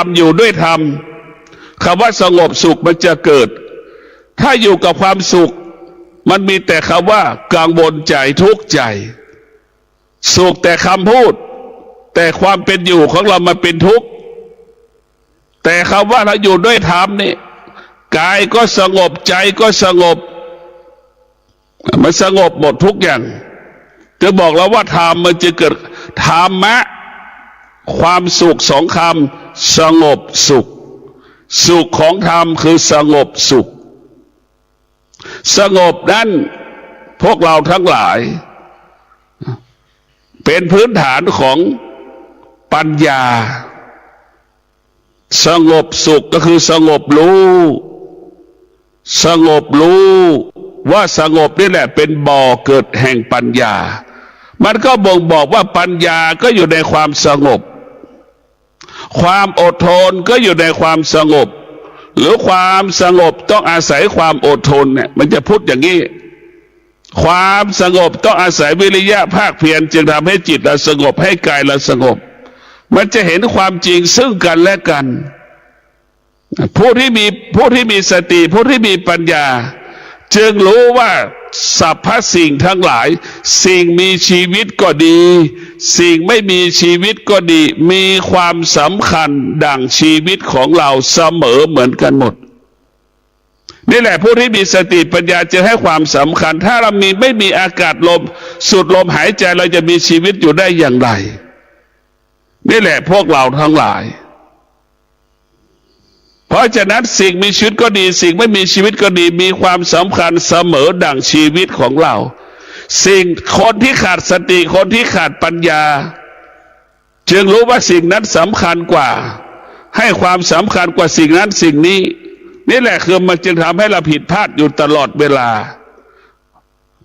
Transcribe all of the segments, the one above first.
รมอยู่ด้วยธรรมคำว่าสงบสุขมันจะเกิดถ้าอยู่กับความสุขมันมีแต่คำว่ากังวลใจทุกข์ใจสุขแต่คำพูดแต่ความเป็นอยู่ของเรามันเป็นทุกข์แต่คำว่าเราอยู่ด้วยธรรมนี่กายก็สงบใจก็สงบมันสงบหมดทุกอย่างจะบอกเราว่าธรรมมันจะเกิดธรรมะความสุขสองคำสงบสุขสุขของธรรมคือสงบสุขสงบนั้นพวกเราทั้งหลายเป็นพื้นฐานของปัญญาสงบสุขก็คือสงบรู้สงบรู้ว่าสงบนี่แหละเป็นบ่อเกิดแห่งปัญญามันก็บ่งบอกว่าปัญญาก็อยู่ในความสงบความอดทนก็อยู่ในความสงบหรือความสงบต้องอาศัยความอดทนเนี่ยมันจะพูดอย่างนี้ความสงบต้องอาศัยวิริยะภาคเพียรจึงทำให้จิตเราสงบให้กายเราสงบมันจะเห็นความจริงซึ่งกันและกันผู้ที่มีสติผู้ที่มีปัญญาจึงรู้ว่าสรรพสิ่งทั้งหลายสิ่งมีชีวิตก็ดีสิ่งไม่มีชีวิตก็ดีมีความสำคัญดังชีวิตของเราเสมอเหมือนกันหมดนี่แหละผู้ที่มีสติปัญญาจะให้ความสำคัญถ้าเราไม่มีอากาศลมสูดลมหายใจเราจะมีชีวิตอยู่ได้อย่างไรนี่แหละพวกเราทั้งหลายเพราะฉะนั้นสิ่งมีชีวิตก็ดีสิ่งไม่มีชีวิตก็ดีมีความสำคัญเสมอดั่งชีวิตของเราสิ่งคนที่ขาดสติคนที่ขาดปัญญาจึงรู้ว่าสิ่งนั้นสำคัญกว่าให้ความสำคัญกว่าสิ่งนั้นสิ่งนี้นี่แหละคือมันจึงทำให้เราผิดพลาดอยู่ตลอดเวลา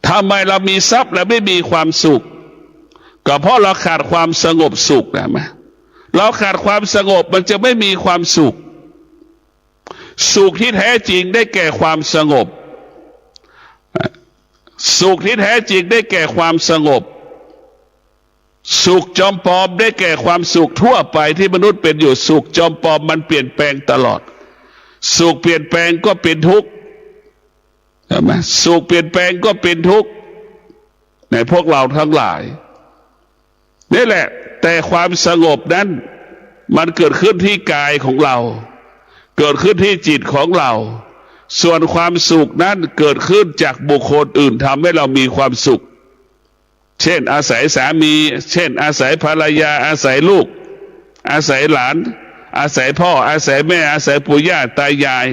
ทำไมเรามีทรัพย์และไม่มีความสุขก็เพราะเราขาดความสงบสุขนะมั้ยเราขาดความสงบมันจะไม่มีความสุขสุขที่แท้จริงได้แก่ความสงบสุขที่แท้จริงได้แก่ความสงบสุขจอมปลอมได้แก่ความสุขทั่วไปที่มนุษย์เป็นอยู่สุขจอมปลอมมันเปลี่ยนแปลงตลอดสุขเปลี่ยนแปลงก็เป็นทุกข์ใช่ไหมสุขเปลี่ยนแปลงก็เป็นทุกข์ในพวกเราทั้งหลายนี่แหละแต่ความสงบนั้นมันเกิดขึ้นที่กายของเราเกิดขึ้นที่จิตของเราส่วนความสุขนั้นเกิดขึ้นจากบุคคลอื่นทำให้เรามีความสุขเช่นอาศัยสามีเช่นอาศัยภรรยาอาศัยลูกอาศัยหลานอาศัยพ่ออาศัยแม่อาศัยปู่ย่าตายาย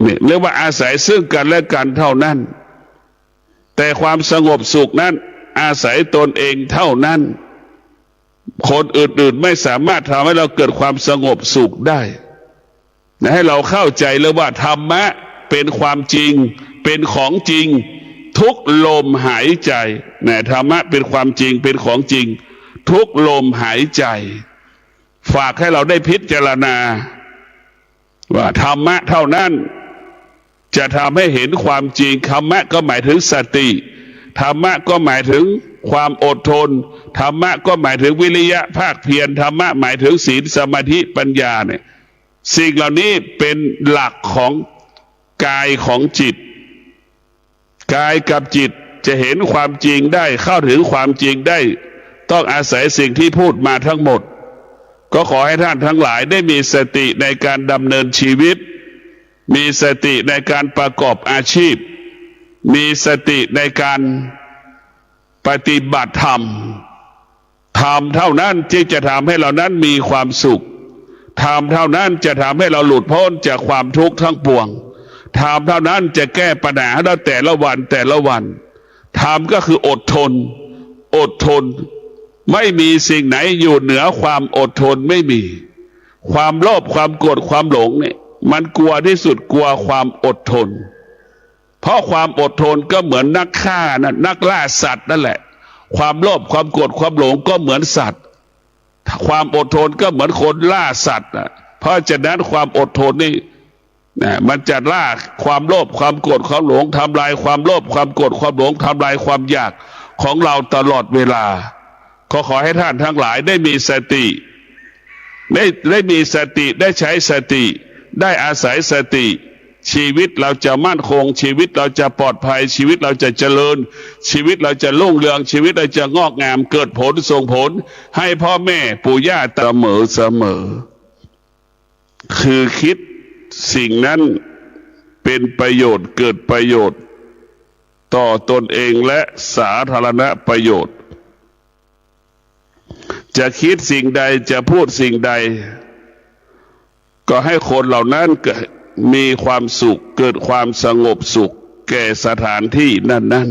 เนี่ยเรียกว่าอาศัยซึ่งกันและกันเท่านั้นแต่ความสงบสุขนั้นอาศัยตนเองเท่านั้นคนอื่นๆไม่สามารถทำให้เราเกิดความสงบสุขได้ให้เราเข้าใจเลยว่าธรรมะเป็นความจริงเป็นของจริงทุกลมหายใจเนี่ยธรรมะเป็นความจริงเป็นของจริงทุกลมหายใจฝากให้เราได้พิจารณาว่าธรรมะเท่านั้นจะทำให้เห็นความจริงธรรมะก็หมายถึงสติธรรมะก็หมายถึงความอดทนธรรมะก็หมายถึงวิริยะภาคเพียรธรรมะหมายถึงศีลสมาธิปัญญาเนี่ยสิ่งเหล่านี้เป็นหลักของกายของจิตกายกับจิตจะเห็นความจริงได้เข้าถึงความจริงได้ต้องอาศัยสิ่งที่พูดมาทั้งหมดก็ขอให้ท่านทั้งหลายได้มีสติในการดำเนินชีวิตมีสติในการประกอบอาชีพมีสติในการปฏิบัติธรรมธรรมเท่านั้นที่จะทำให้เรานั้นมีความสุขธรรมเท่านั้นจะทำให้เราหลุดพ้นจากความทุกข์ทั้งปวงธรรมเท่านั้นจะแก้ปัญหาเราแต่ละวันแต่ละวันธรรมก็คืออดทนอดทนไม่มีสิ่งไหนอยู่เหนือความอดทนไม่มีความโลภความโกรธความหลงเนี่ยมันกลัวที่สุดกลัวความอดทนเพราะความอดทนก็เหมือนนักฆ่านะนักล่าสัตว์นั่นแหละความโลภความโกรธความหลงก็เหมือนสัตว์ความอดทนก็เหมือนคนล่าสัตว์นะเพราะฉะนั้นความอดทนนี่มันจะล่าความโลภความโกรธความหลงทำลายความโลภความโกรธความหลงทำลายความอยากของเราตลอดเวลาขอให้ท่านทั้งหลายได้มีสติ ได้มีสติได้ใช้สติได้อาศัยสติชีวิตเราจะมั่นคงชีวิตเราจะปลอดภัยชีวิตเราจะเจริญชีวิตเราจะรุ่งเรืองชีวิตเราจะงอกงามเกิดผลส่งผลให้พ่อแม่ปู่ย่าเสมอคือคิดสิ่งนั้นเป็นประโยชน์เกิดประโยชน์ต่อตนเองและสาธารณประโยชน์จะคิดสิ่งใดจะพูดสิ่งใดก็ให้คนเหล่านั้นมีความสุขเกิดความสงบสุขแก่สถานที่นั้น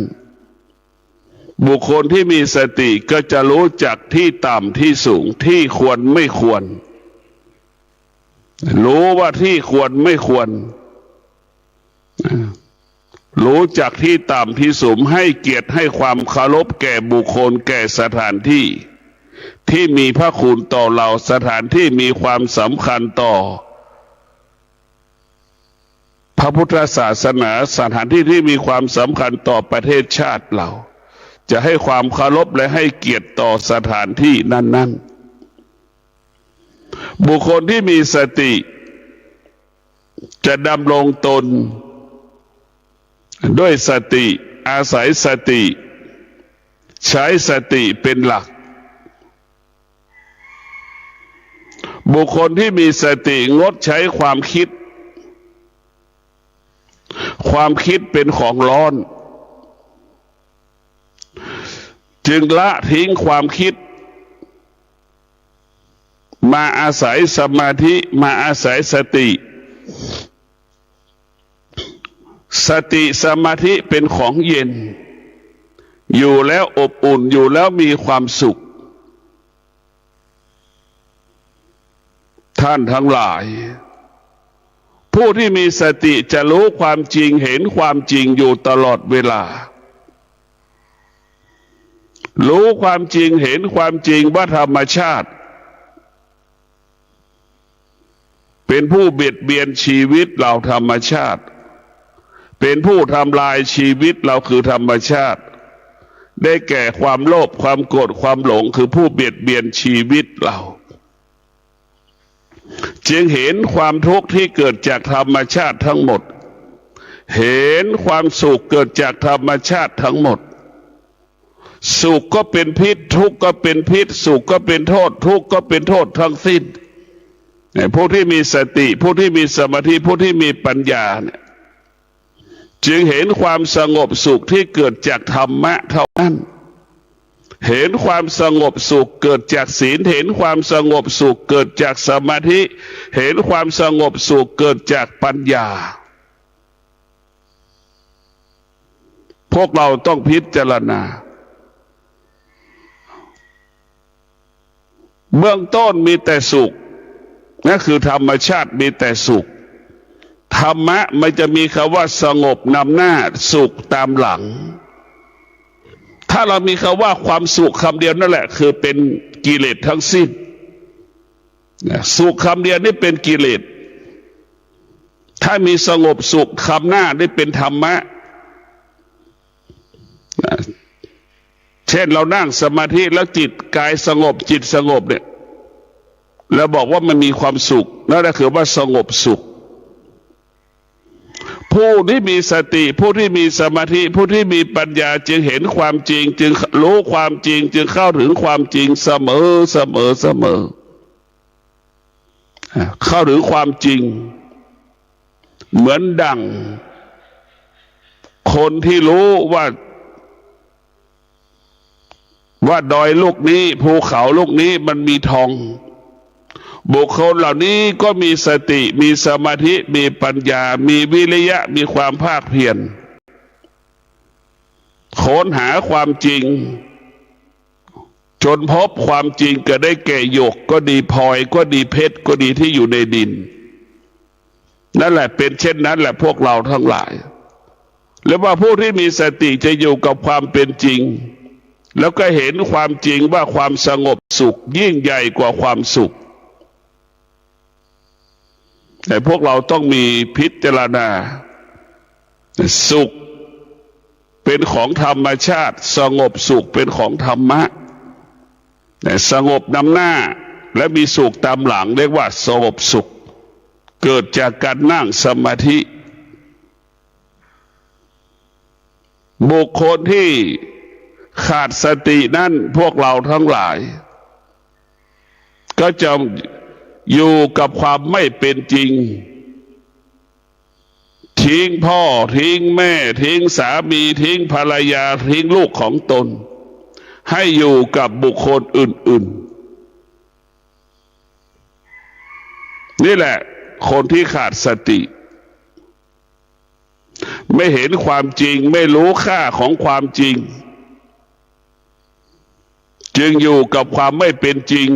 ๆบุคคลที่มีสติก็จะรู้จักที่ต่ำที่สูงที่ควรไม่ควรรู้ว่าที่ควรไม่ควรรู้จักที่ต่ำที่สูงให้เกียรติให้ความเคารพแก่บุคคลแก่สถานที่ที่มีพระคุณต่อเราสถานที่มีความสำคัญต่อพระพุทธศาสนาสถานที่ที่มีความสำคัญต่อประเทศชาติเราจะให้ความเคารพและให้เกียรติต่อสถานที่นั้นๆบุคคลที่มีสติจะดำรงตนด้วยสติอาศัยสติใช้สติเป็นหลักบุคคลที่มีสติงดใช้ความคิดเป็นของร้อนจึงละทิ้งความคิดมาอาศัยสมาธิมาอาศัยสติสมาธิเป็นของเย็นอยู่แล้วอบอุ่นอยู่แล้วมีความสุขท่านทั้งหลายผู้ที่มีสติจะรู้ความจริงเห็นความจริงอยู่ตลอดเวลารู้ความจริงเห็นความจริงว่าธรรมชาติเป็นผู้เบียดเบียนชีวิตเราธรรมชาติเป็นผู้ทำลายชีวิตเราคือธรรมชาติได้แก่ความโลภความโกรธความหลงคือผู้เบียดเบียนชีวิตเราจึงเห็นความทุกข์ที่เกิดจากธรรมชาติทั้งหมดเห็นความสุขเกิดจากธรรมชาติทั้งหมดสุขก็เป็นพิษทุกข์ก็เป็นพิษสุขก็เป็นโทษทุกข์ก็เป็นโทษทั้งสิ้นผู้ที่มีสติผู้ที่มีสมาธิผู้ที่มีปัญญาเนี่ยจึงเห็นความสงบสุขที่เกิดจากธรรมะเท่านั้นเห็นความสงบสุขเกิดจากศีลเห็นความสงบสุขเกิดจากสมาธิเห็นความสงบสุขเกิดจากปัญญาพวกเราต้องพิจารณาเบื้องต้นมีแต่สุขนั่นคือธรรมชาติมีแต่สุขธรรมะมันจะมีคำว่าสงบนำหน้าสุขตามหลังถ้าเรามีคำว่าความสุขคำเดียวนั่นแหละคือเป็นกิเลสทั้งสิ้นสุขคำเดียวนี่เป็นกิเลสถ้ามีสงบสุขคำหน้าได้เป็นธรรมะเช่นเรานั่งสมาธิแล้วจิตกายสงบจิตสงบเนี่ยแล้วบอกว่ามันมีความสุขนั่นแหละคือว่าสงบสุขผู้ที่มีสติผู้ที่มีสมาธิผู้ที่มีปัญญาจึงเห็นความจริงจึงรู้ความจริงจึงเข้าถึงความจริงเสมอเข้าถึงความจริงเหมือนดั่งคนที่รู้ว่าดอยลูกนี้ภูเขาลูกนี้มันมีทองบุคคลเหล่านี้ก็มีสติมีสมาธิมีปัญญามีวิริยะมีความภาคเพียรค้นหาความจริงจนพบความจริงก็ได้แก่หยกก็ดีพลอยก็ดีเพชรก็ดีที่อยู่ในดินนั่นแหละเป็นเช่นนั้นแหละพวกเราทั้งหลายและว่าผู้ที่มีสติจะอยู่กับความเป็นจริงแล้วก็เห็นความจริงว่าความสงบสุขยิ่งใหญ่กว่าความสุขแต่พวกเราต้องมีพิจารณาสุขเป็นของธรรมชาติสงบสุขเป็นของธรรมะแต่สงบนำหน้า และมีสุขตามหลังเรียกว่าสงบสุขเกิดจากการนั่งสมาธิบุคคลที่ขาดสตินั่นพวกเราทั้งหลายก็จะอยู่กับความไม่เป็นจริงทิ้งพ่อทิ้งแม่ทิ้งสามีทิ้งภรรยาทิ้งลูกของตนให้อยู่กับบุคคลอื่นๆนี่แหละคนที่ขาดสติไม่เห็นความจริงไม่รู้ค่าของความจริงจึงอยู่กับความไม่เป็นจริง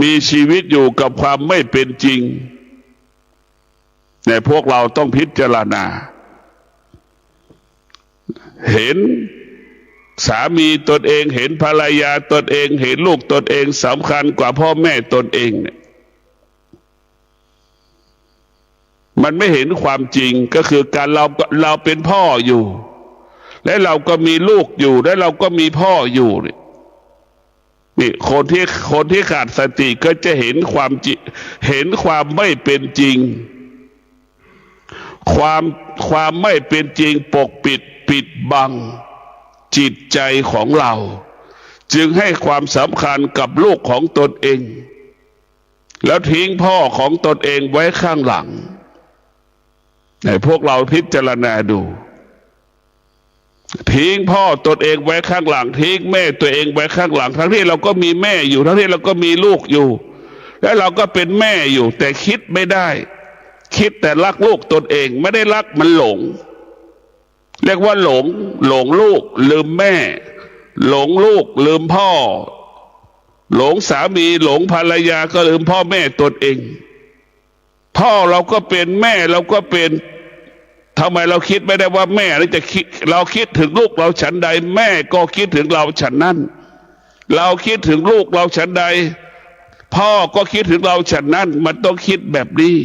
มีชีวิตอยู่กับความไม่เป็นจริงแต่พวกเราต้องพิจารณาเห็นสามีตนเองเห็นภรรยาตนเองเห็นลูกตนเองสำคัญกว่าพ่อแม่ตนเองเนี่ยมันไม่เห็นความจริงก็คือการเราเป็นพ่ออยู่และเราก็มีลูกอยู่และเราก็มีพ่ออยู่นี่คนที่ขาดสติก็จะเห็นความจริงเห็นความไม่เป็นจริงความไม่เป็นจริงปกปิดบังจิตใจของเราจึงให้ความสำคัญกับลูกของตนเองแล้วทิ้งพ่อของตนเองไว้ข้างหลังให้พวกเราพิจารณาดูทิ้งพ่อตนเองไว้ข้างหลังทิ้งแม่ตัวเองไว้ข้างหลังทั้งที่เราก็มีแม่อยู่ทั้งที่เราก็มีลูกอยู่และเราก็เป็นแม่อยู่แต่คิดไม่ได้คิดแต่รักลูกตนเองไม่ได้รักมันหลงเรียกว่าหลงลูกลืมแม่หลงลูกลืมพ่อหลงสามีหลงภรรยาก็ลืมพ่อแม่ตนเองพ่อเราก็เป็นแม่เราก็เป็นทำไมเราคิดไม่ได้ว่าแม่เราจะคิดเราคิดถึงลูกเราฉันใดแม่ก็คิดถึงเราฉันนั้นเราคิดถึงลูกเราฉันใดพ่อก็คิดถึงเราฉันนั้นมันต้องคิดแบบนี้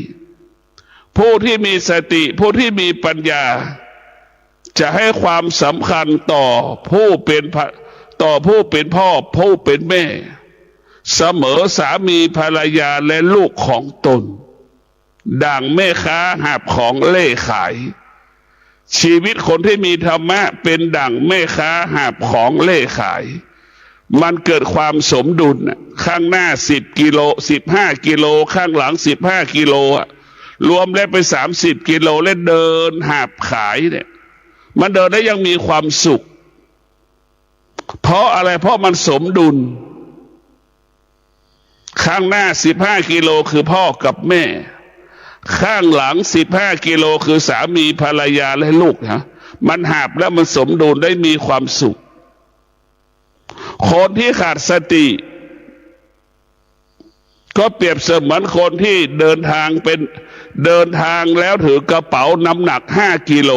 ผู้ที่มีสติผู้ที่มีปัญญาจะให้ความสำคัญต่อผู้เป็นพ่อผู้เป็นแม่เสมอสามีภรรยาและลูกของตนดังแม่ค้าหาบของเล่ขายชีวิตคนที่มีธรรมะเป็นดั่งแม่ค้าหาบของเล่ขายมันเกิดความสมดุลข้างหน้า10 กิโล15 กิโลข้างหลัง15 กิโลรวมแล้วไป30 กิโลและเดินหาบขายเนี่ยมันเดินได้ยังมีความสุขเพราะอะไรเพราะมันสมดุลข้างหน้า15 กิโลคือพ่อกับแม่ข้างหลัง15 กิโลคือสามีภรรยาและลูกนะมันหาบแล้วมันสมดุลได้มีความสุขคนที่ขาดสติก็เปรียบเสมือนคนที่เดินทางแล้วถือกระเป๋าน้ำหนัก5 กิโล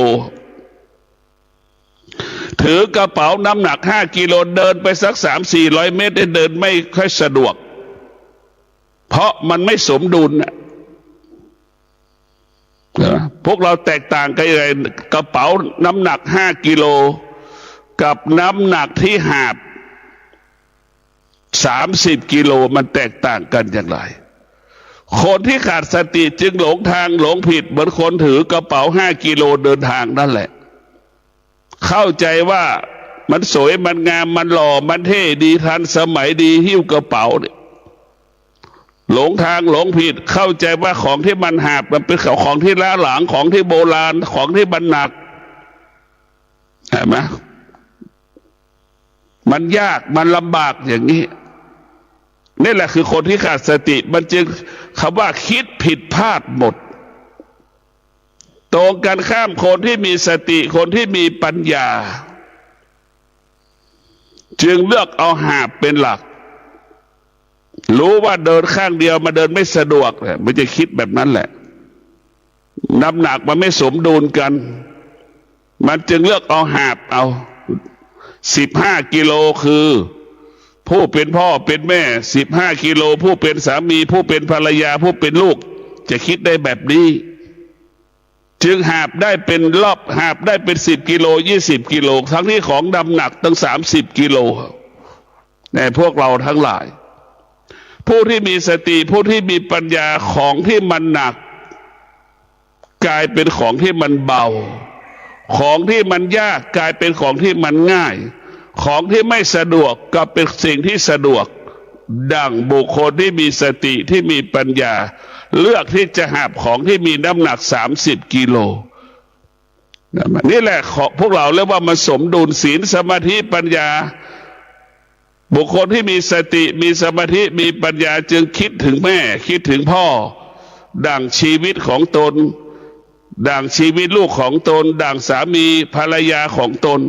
ถือกระเป๋าน้ำหนัก5 กิโลเดินไปสัก300-400 เมตรเดินไม่ค่อยสะดวกเพราะมันไม่สมดุลพวกเราแตกต่างกันเลยกระเป๋าน้ำหนัก5 กิโลกับน้ำหนักที่หาบ30 กิโลมันแตกต่างกันอย่างไรคนที่ขาดสติจึงหลงทางหลงผิดเหมือนคนถือกระเป๋า5 กิโลเดินทางนั่นแหละเข้าใจว่ามันสวยมันงามมันหล่อมันเท่ดีทันสมัยดีหิ้วกระเป๋าเนี่ยหลงทางหลงผิดเข้าใจว่าของที่มันหาบมันเป็นของที่ล้าหลังของที่โบราณของที่มันหนักเห็นไหมมันยากมันลำบากอย่างนี้นี่แหละคือคนที่ขาดสติมันจึงคำว่าคิดผิดพลาดหมดตรงกันข้ามคนที่มีสติคนที่มีปัญญาจึงเลือกเอาหาบเป็นหลักรู้ว่าเดินข้างเดียวมาเดินไม่สะดวกมันจะคิดแบบนั้นแหละน้ำหนักมันไม่สมดุลกันมันจึงเลือกเอาหาบเอา15 กิโลคือผู้เป็นพ่อเป็นแม่15 กิโลผู้เป็นสามีผู้เป็นภรรยาผู้เป็นลูกจะคิดได้แบบนี้จึงหาบได้เป็นรอบหาบได้เป็น10 กิโล20 กิโลทั้งที่ของน้ำหนักตั้ง30 กิโลในพวกเราทั้งหลาย ผู้ที่มีสติผู้ที่มีปัญญาของที่มันหนักกลายเป็นของที่มันเบาของที่มันยากกลายเป็นของที่มันง่ายของที่ไม่สะดวกก็เป็นสิ่งที่สะดวกดังบุคคลที่มีสติที่มีปัญญาเลือกที่จะหาบของที่มีน้ำหนัก30 กิโลนี่แหละพวกเราเรียกว่ามันสมดุลศีลสมาธิปัญญาบุคคลที่มีสติมีสมาธิมีปัญญาจึงคิดถึงแม่คิดถึงพ่อดังชีวิตของตนดังชีวิตลูกของตนดังสามีภรรยาของตน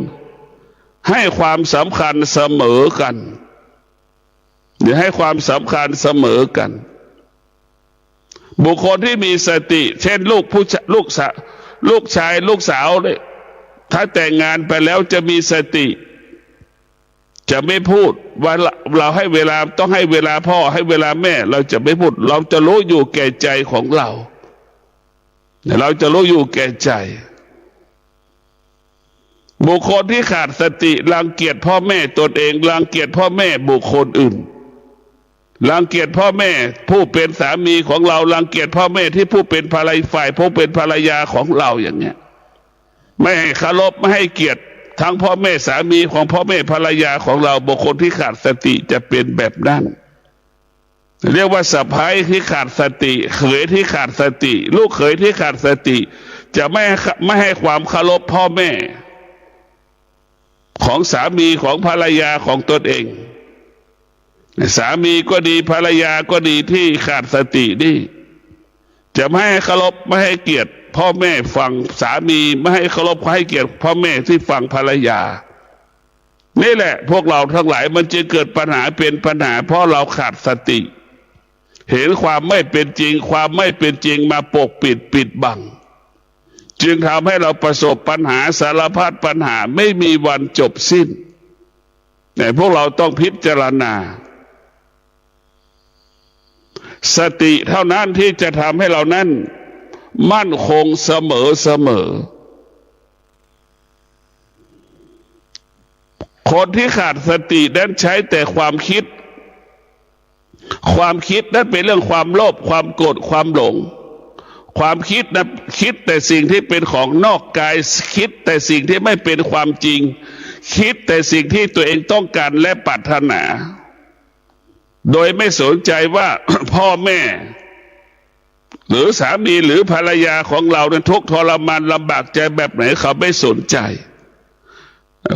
ให้ความสำคัญเสมอกันหรือให้ความสำคัญเสมอกันบุคคลที่มีสติเช่นลูกชายลูกสาวเนี่ยถ้าแต่งงานไปแล้วจะมีสติจะไม่พูดว่าเราให้เวลาต้องให้เวลาพ่อให้เวลาแม่เราจะไม่พูดเราจะรู้อยู่แก่ใจของเราจะรู้อยู่แก่ใจบุคคลที่ขาดสติรังเกียจพ่อแม่ตนเองรังเกียจพ่อแม่บุคคลอื่นรังเกียจพ่อแม่ผู้เป็นสามีของเรารังเกียจพ่อแม่ที่ผู้เป็นภรรยาฝ่ายผู้เป็นภรรยาของเราอย่างเงี้ยไม่ให้เคารพไม่ให้เกียรติทั้งพ่อแม่สามีของพ่อแม่ภรรยาของเราบุคคลที่ขาดสติจะเป็นแบบนั้นเรียกว่าสะใภ้ที่ขาดสติเขยที่ขาดสติลูกเขยที่ขาดสติจะไม่ให้ความเคารพพ่อแม่ของสามีของภรรยาของตนเองสามีก็ดีภรรยาก็ดีที่ขาดสตินี่จะไม่ให้เคารพไม่ให้เกียรติพ่อแม่ฝั่งสามีไม่ให้เคารพให้เกียรติพ่อแม่ที่ฝั่งภรรยานี่แหละพวกเราทั้งหลายมันจะเกิดปัญหาเป็นปัญหาเพราะเราขาดสติเห็นความไม่เป็นจริงความไม่เป็นจริงมาปกปิดบังจึงทำให้เราประสบปัญหาสารพัดปัญหาไม่มีวันจบสิ้นแต่พวกเราต้องพิจารณาสติเท่านั้นที่จะทำให้เรานั้นมั่นคงเสมอคนที่ขาดสตินั้นใช้แต่ความคิดนั้นเป็นเรื่องความโลภความโกรธความหลงความคิดนะคิดแต่สิ่งที่เป็นของนอกกายคิดแต่สิ่งที่ไม่เป็นความจริงคิดแต่สิ่งที่ตัวเองต้องการและปรารถนาโดยไม่สนใจว่า พ่อแม่หรือสามีหรือภรรยาของเรานั้นทุกข์ทรมานลำบากใจแบบไหนเขาไม่สนใจ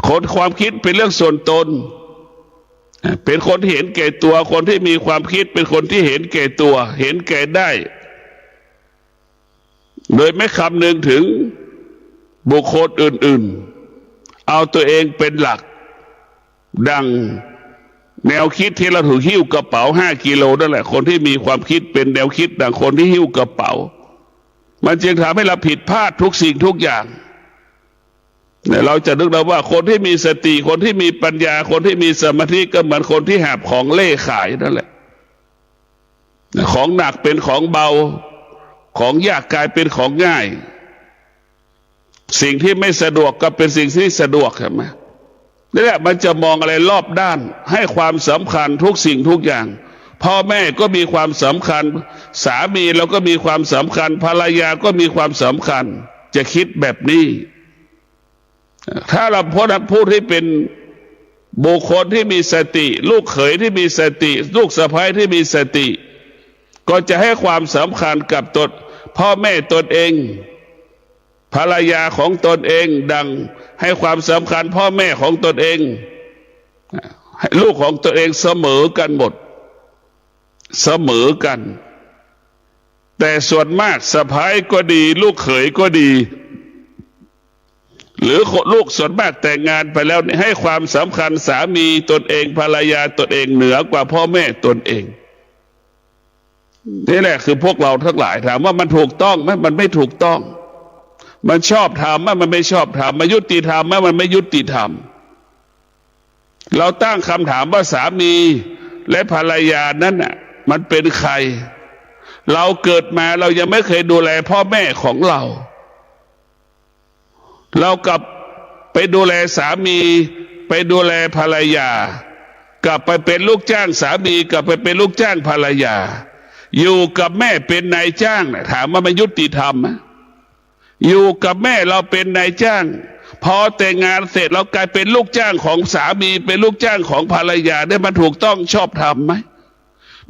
คนความคิดเป็นเรื่องส่วนตนเป็นคนที่เห็นแก่ตัวคนที่มีความคิดเป็นคนที่เห็นแก่ตัวเห็นแก่ได้โดยไม่คำนึงถึงบุคคลอื่นๆเอาตัวเองเป็นหลักดังแนวคิดที่เราถูกหิ้วกระเป๋า5 กิโลนั่นแหละคนที่มีความคิดเป็นแนวคิดดังคนที่หิ้วกระเป๋ามันจึงทำให้เราผิดพลาดทุกสิ่งทุกอย่างเราจะนึกได้ว่าคนที่มีสติคนที่มีปัญญาคนที่มีสมาธิก็เหมือนคนที่หาบของเล่ขายนั่นแหละของหนักเป็นของเบาของยากกลายเป็นของง่ายสิ่งที่ไม่สะดวกก็เป็นสิ่งที่สะดวกใช่ไหมนี่แหละมันจะมองอะไรรอบด้านให้ความสำคัญทุกสิ่งทุกอย่างพ่อแม่ก็มีความสำคัญสามีเราก็มีความสำคัญภรรยาก็มีความสำคัญจะคิดแบบนี้ถ้าเราพูดที่เป็นบุคคลที่มีสติลูกเขยที่มีสติลูกสะใภ้ที่มีสติก็จะให้ความสำคัญกับตนพ่อแม่ตนเองภรรยาของตนเองดังให้ความสำคัญพ่อแม่ของตนเองลูกของตนเองเสมอกันหมดเสมอกันแต่ส่วนมากสะใภ้ก็ดีลูกเขยก็ดีหรือลูกส่วนมากแต่งงานไปแล้วให้ความสำคัญสามีตนเองภรรยาตนเองเหนือกว่าพ่อแม่ตนเองนี่แหละคือพวกเราทั้งหลายถามว่ามันถูกต้องไหมมันไม่ถูกต้องมันชอบทำไหมมันไม่ชอบทำมันยุติธรรมไหมมันไม่ยุติธรรมเราตั้งคำถามว่าสามีและภรรยานั้นน่ะมันเป็นใครเราเกิดมาเรายังไม่เคยดูแลพ่อแม่ของเรากลับไปดูแลสามีไปดูแลภรรยา กลับไปเป็นลูกจ้างสามีกลับไปเป็นลูกจ้างภรรยาอยู่กับแม่เป็นนายจ้างถามว่ามันยุติธรรมไหมอยู่กับแม่เราเป็นนายจ้างพอแต่งงานเสร็จเรากลายเป็นลูกจ้างของสามีเป็นลูกจ้างของภรรยาได้มันถูกต้องชอบธรรมไหม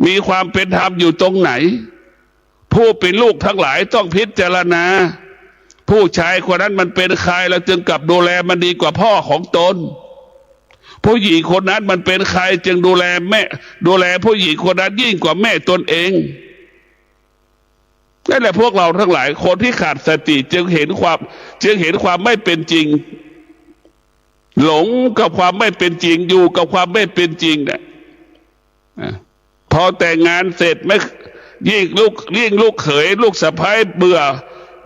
มีความเป็นธรรมอยู่ตรงไหนผู้เป็นลูกทั้งหลายต้องพิจารณาผู้ชายคนนั้นมันเป็นใครเราจึงกลับดูแลมันดีกว่าพ่อของตนผู้หญิงคนนั้นมันเป็นใครจึงดูแลแม่ดูแลผู้หญิงคนนั้นยิ่งกว่าแม่ตนเองนั่นแหละพวกเราทั้งหลายคนที่ขาดสติจึงเห็นความไม่เป็นจริงหลงกับความไม่เป็นจริงอยู่กับความไม่เป็นจริงเนี่ยพอแต่งงานเสร็จไม่ยิ่งลูกเขยลูกสะใภ้เบื่อ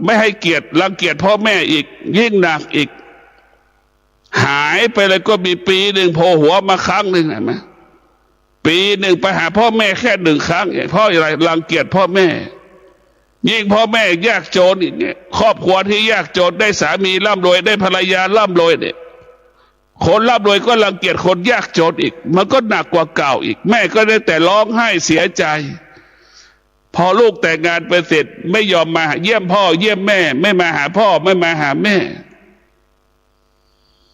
ไม่ให้เกียรติรังเกียจพ่อแม่อีกยิ่งหนักอีกหายไปเลยก็มีปีหนึ่งโผล่หัวมาครั้งหนึ่งเห็นไหมปีหนึ่งไปหาพ่อแม่แค่หนึ่งครั้งเพราะอะไรรังเกียจพ่อแม่ยิ่งพ่อแม่ยากจนอีกเนี่ยครอบครัวที่ยากจนได้สามีร่ำรวยได้ภรรยาร่ำรวยเนี่ยคนร่ำรวยก็รังเกียจคนยากจนอีกมันก็หนักกว่าเก่าอีกแม่ก็ได้แต่ร้องไห้เสียใจพอลูกแต่งงานไปเสร็จไม่ยอมมาเยี่ยมพ่อเยี่ยมแม่ไม่มาหาพ่อไม่มาหาแม่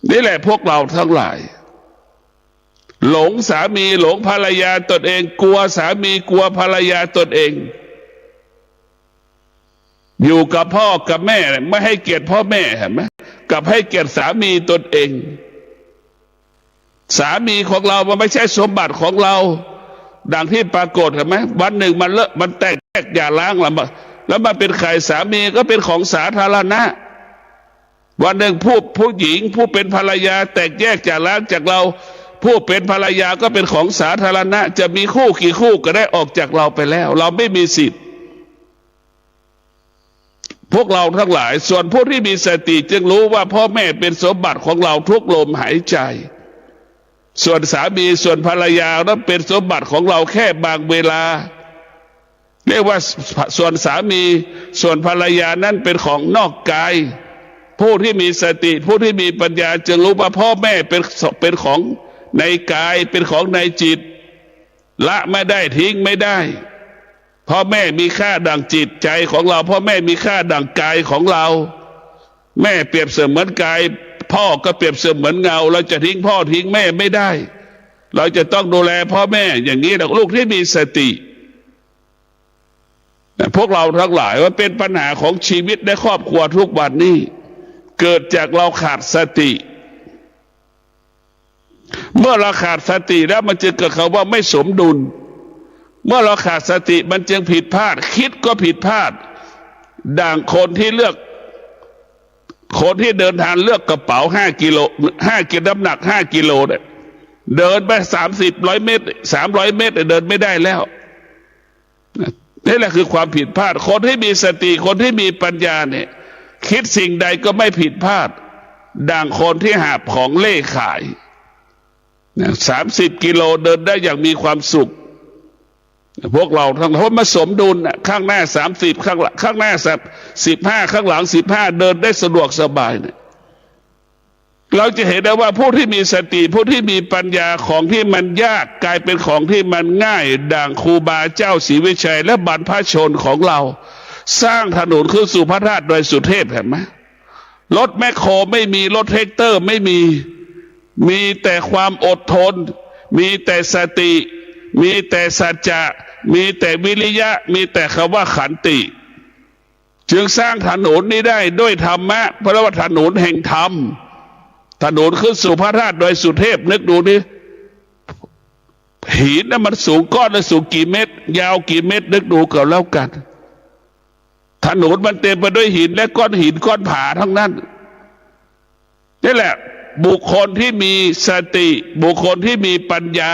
นี่แหละพวกเราทั้งหลายหลงสามีหลงภรรยาตนเองกลัวสามีกลัวภรรยาตนเองอยู่กับพ่อกับแม่ไม่ให้เกียรติพ่อแม่เห็นไหมกับให้เกียรติสามีตนเองสามีของเรามันไม่ใช่สมบัติของเราดังที่ปรากฏเห็นไหมวันหนึ่งมันแตกแยกอย่าล้างแล้วมันเป็นใครสามีก็เป็นของสาธารณะวันหนึ่งผู้หญิงผู้เป็นภรรยาแตกแยกจากล้างจากเราผู้เป็นภรรยาก็เป็นของสาธารณะจะมีคู่กี่คู่ก็ได้ออกจากเราไปแล้วเราไม่มีสิทธิ์พวกเราทั้งหลายส่วนผู้ที่มีสติจึงรู้ว่าพ่อแม่เป็นสมบัติของเราทุกลมหายใจส่วนสามีส่วนภรรยานั้นเป็นสมบัติของเราแค่บางเวลาเรียกว่าส่วนสามีส่วนภรรยานั้นเป็นของนอกกายผู้ที่มีสติผู้ที่มีปัญญาจึงรู้ว่าพ่อแม่เป็นของในกายเป็นของในจิตละไม่ได้ทิ้งไม่ได้พ่อแม่มีค่าดังจิตใจของเราพ่อแม่มีค่าดังกายของเราแม่เปรียบเสมือนกายพ่อก็เปรียบเสมือนเงาเราจะทิ้งพ่อทิ้งแม่ไม่ได้เราจะต้องดูแลพ่อแม่อย่างนี้ลูกที่มีสติพวกเราทั้งหลายว่าเป็นปัญหาของชีวิตในครอบครัวทุกวันนี้เกิดจากเราขาดสติเมื่อเราขาดสติแล้วมันจึงเกิดคำว่าไม่สมดุลเมื่อเราขาดสติมันจึงผิดพลาดคิดก็ผิดพลาดดังคนที่เดินทางเลือกกระเป๋า5 กิโลน้ำหนัก5 กิโลเนี่ยเดินไป100 เมตร300 เมตรเดินไม่ได้แล้วนี่แหละคือความผิดพลาดคนที่มีสติคนที่มีปัญญาเนี่ยคิดสิ่งใดก็ไม่ผิดพลาดดังคนที่หาบของเล่ขาย30 กิโลเดินได้อย่างมีความสุขพวกเราทั้งหลายมาสมดุลข้างหน้า30ข้างหน้า15ข้างหลัง15เดินได้สะดวกสบายเนี่ยเราจะเห็นได้ว่าผู้ที่มีสติผู้ที่มีปัญญาของที่มันยากกลายเป็นของที่มันง่ายดังครูบาเจ้าศรีวิชัยและบรรพชนของเราสร้างถนนขึ้นสู่พระธาตุดอยสุเทพเห็นไหมรถแมคโครไม่มีรถแท็กเตอร์ไม่มีแต่ความอดทนมีแต่สติมีแต่สัจจะมีแต่วิริยะมีแต่คำว่าขันติจึงสร้างถนนนี้ได้ด้วยธรรมะเพราะว่าถนนแห่งธรรมถนนขึ้นสู่พระธาตุดอยสุเทพนึกดูนี่หินนั้นมันสูงก้อนละสูงกี่เมตรยาวกี่เมตรนึกดูกันแล้วกันถนนมันเต็มไปด้วยหินและก้อนหินก้อนผาทั้งนั้นนี่แหละบุคคลที่มีสติบุคคลที่มีปัญญา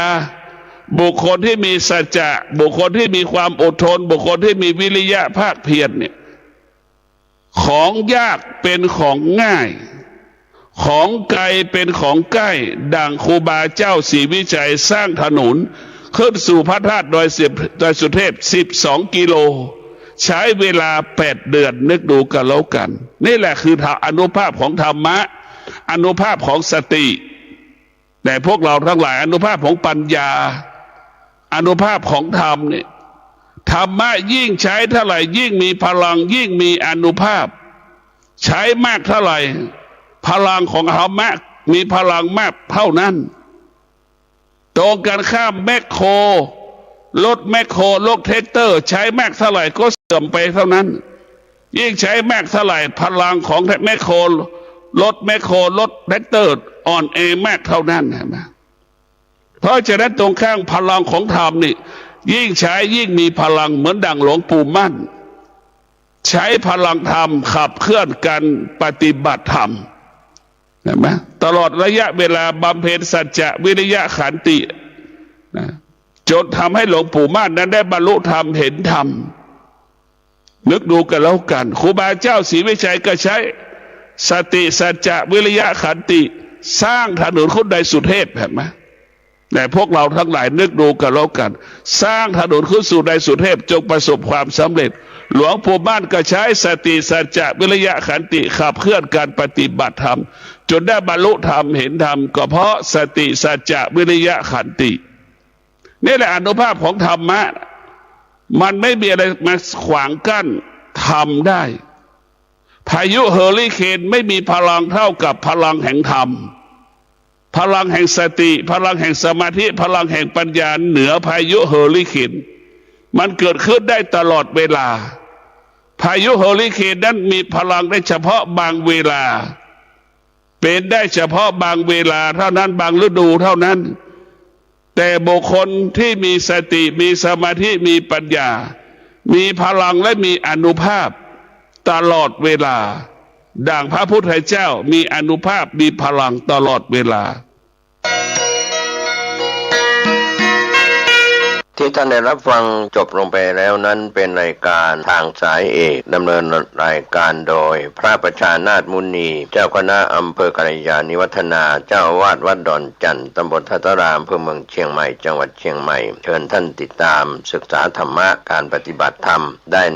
บุคคลที่มีสัจจะบุคคลที่มีความอดทนบุคคลที่มีวิริยะภาคเพียรเนี่ยของยากเป็นของง่ายของไกลเป็นของใกล้ดังครูบาเจ้าศรีวิชัยสร้างถนนขึ้นสู่พระธาตุดอยสุเทพ12 กิโลใช้เวลา8 เดือนนึกดูกันแล้วกันนี่แหละคืออานุภาพของธรรมะอานุภาพของสติ แต่พวกเราทั้งหลายอานุภาพของปัญญาอานุภาพของธรรมเนี่ยธรรมะยิ่งใช้เท่าไหร่ยิ่งมีพลังยิ่งมีอานุภาพใช้มากเท่าไหร่พลังของธรรมะมีพลังมากเท่านั้นตรงกันข้ามแมคโครรถแมคโครรถแท็กเตอร์ใช้มากเท่าไหร่ก็เสื่อมไปเท่านั้นยิ่งใช้มากเท่าไหร่พลังของแมคโครรถแมคโครรถแท็กเตอร์อ่อนแอมากเท่านั้นนะเพราะฉะนั้นตรงข้างพลังของธรรมนี่ยิ่งใช้ยิ่งมีพลังเหมือนดังหลวงปู่มั่นใช้พลังธรรมขับเคลื่อนการปฏิบัติธรรมเห็นไหมตลอดระยะเวลาบำเพ็ญสัจจะวิริยะขันตินะจนทำให้หลวงปู่มั่นนั้นได้บรรลุธรรมเห็นธรรมนึกดูกันแล้วกันครูบาเจ้าศรีวิชัยก็ใช้สติสัจจะวิริยะขันติสร้างถนนคนใดสุเทพเห็นไหมแต่พวกเราทั้งหลายนึกดูกันแล้วกันสร้างถนนขึ้นสู่ใดสุเทพจงประสบความสำเร็จหลวงปู่มั่นก็ใช้สติสัจจะวิริยะขันติขับเคลื่อนการปฏิบัติธรรมจนได้บรรลุธรรมเห็นธรรมก็เพราะสติสัจจะวิริยะขันตินี่แหละอานุภาพของธรรมะมันไม่มีอะไรมาขวางกั้นทำได้พายุเฮอริเคนไม่มีพลังเท่ากับพลังแห่งธรรมพลังแห่งสติพลังแห่งสมาธิพลังแห่งปัญญาเหนือพายุเฮอริเคนมันเกิดขึ้นได้ตลอดเวลาพายุเฮอริเคนนั้นมีพลังได้เฉพาะบางเวลาเป็นได้เฉพาะบางเวลาเท่านั้นบางฤดูเท่านั้นแต่บุคคลที่มีสติมีสมาธิมีปัญญามีพลังและมีอานุภาพตลอดเวลาดังพระพุทธเจ้ามีอานุภาพมีพลังตลอดเวลาที่ท่านได้รับฟังจบลงไปแล้วนั้นเป็นรายการทางสายเอกดำเนินรายการโดยพระประชานาถมุนีเจ้าคณะอำเภอกัลยาณิวัฒนาเจ้าอาวาสวัดดอนจันทร์ตำบลทัตตารามอำเภอเมืองเชียงใหม่จังหวัดเชียงใหม่เชิญท่านติดตามศึกษาธรรมะการปฏิบัติธรรมได้ใน